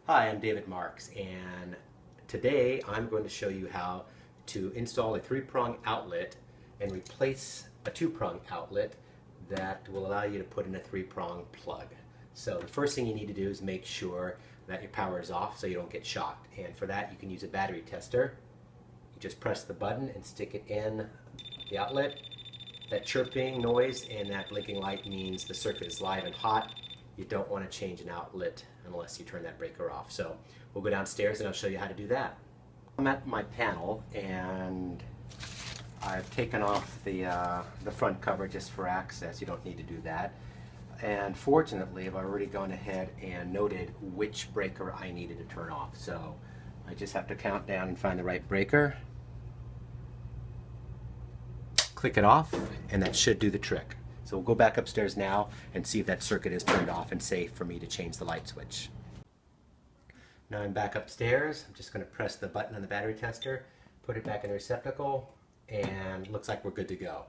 Hi, I'm David Marks, and today I'm going to show you how to install a three-prong outlet and replace a two-prong outlet that will allow you to put in a three-prong plug. So the first thing you need to do is make sure that your power is off so you don't get shocked. And for that you can use a battery tester. You just press the button and stick it in the outlet. That chirping noise and that blinking light means the circuit is live and hot. You don't want to change an outlet unless you turn that breaker off. So we'll go downstairs and I'll show you how to do that. I'm at my panel and I've taken off the front cover just for access. You don't need to do that. And fortunately, I've already gone ahead and noted which breaker I needed to turn off. So I just have to count down and find the right breaker. Click it off and that should do the trick. So we'll go back upstairs now and see if that circuit is turned off and safe for me to change the light switch. Now I'm back upstairs. I'm just going to press the button on the battery tester, put it back in the receptacle, and looks like we're good to go.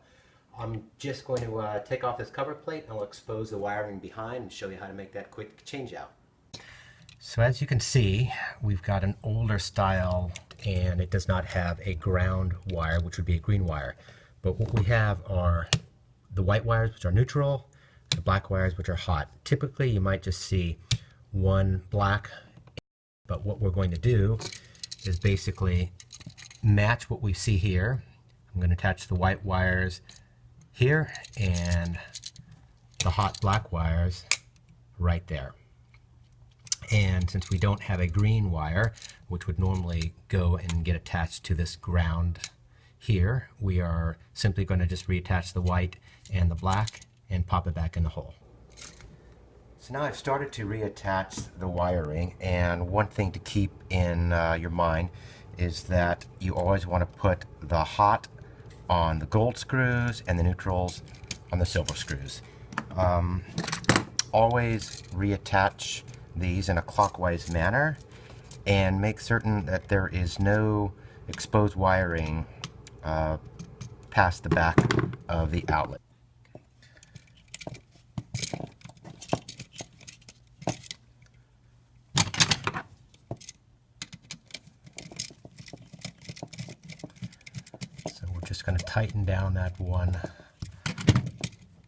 I'm just going to take off this cover plate and I'll expose the wiring behind and show you how to make that quick change out. So as you can see, we've got an older style and it does not have a ground wire, which would be a green wire. But what we have are the white wires, which are neutral, the black wires, which are hot. Typically, you might just see one black, but what we're going to do is basically match what we see here. I'm going to attach the white wires here and the hot black wires right there. And since we don't have a green wire, which would normally go and get attached to this ground here, we are simply going to just reattach the white and the black and pop it back in the hole. So now I've started to reattach the wiring, and one thing to keep in your mind is that you always want to put the hot on the gold screws and the neutrals on the silver screws. Always reattach these in a clockwise manner and make certain that there is no exposed wiring past the back of the outlet. So we're just going to tighten down that one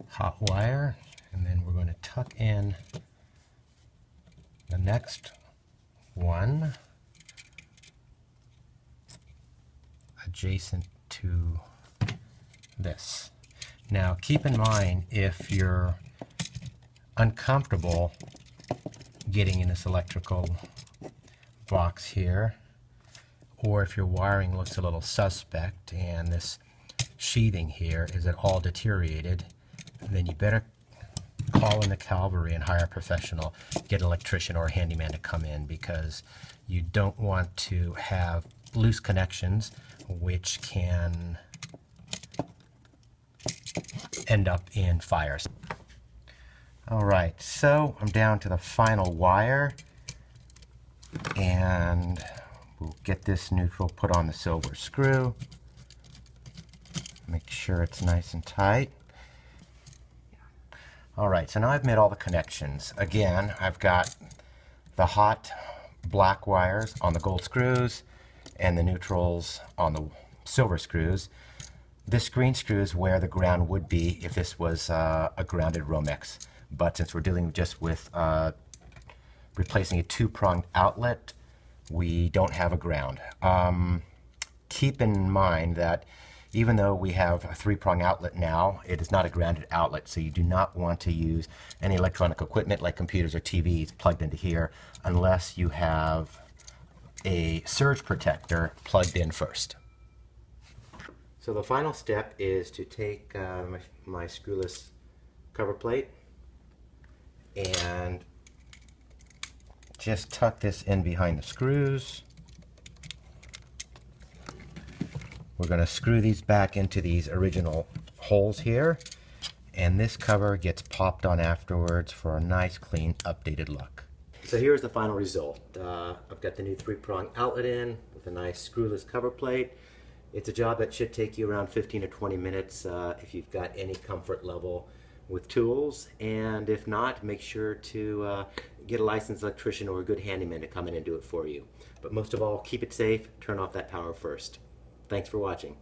hot wire, and then we're going to tuck in the next one adjacent to this. Now keep in mind, if you're uncomfortable getting in this electrical box here, or if your wiring looks a little suspect and this sheathing here is at all deteriorated, then you better call in the cavalry and hire a professional, get an electrician or a handyman to come in, because you don't want to have loose connections which can end up in fires. Alright, so I'm down to the final wire, and we'll get this neutral put on the silver screw. Make sure it's nice and tight. Alright, so now I've made all the connections. Again, I've got the hot black wires on the gold screws and the neutrals on the silver screws. This green screw is where the ground would be if this was a grounded Romex. But since we're dealing just with replacing a two-pronged outlet, we don't have a ground. Keep in mind that even though we have a three-prong outlet now, it is not a grounded outlet, so you do not want to use any electronic equipment like computers or TVs plugged into here unless you have a surge protector plugged in first. So the final step is to take my screwless cover plate and just tuck this in behind the screws. We're going to screw these back into these original holes here, and this cover gets popped on afterwards for a nice, clean, updated look. So here's the final result. I've got the new three-prong outlet in with a nice screwless cover plate. It's a job that should take you around 15 to 20 minutes if you've got any comfort level with tools, and if not, make sure to get a licensed electrician or a good handyman to come in and do it for you. But most of all, keep it safe, turn off that power first. Thanks for watching.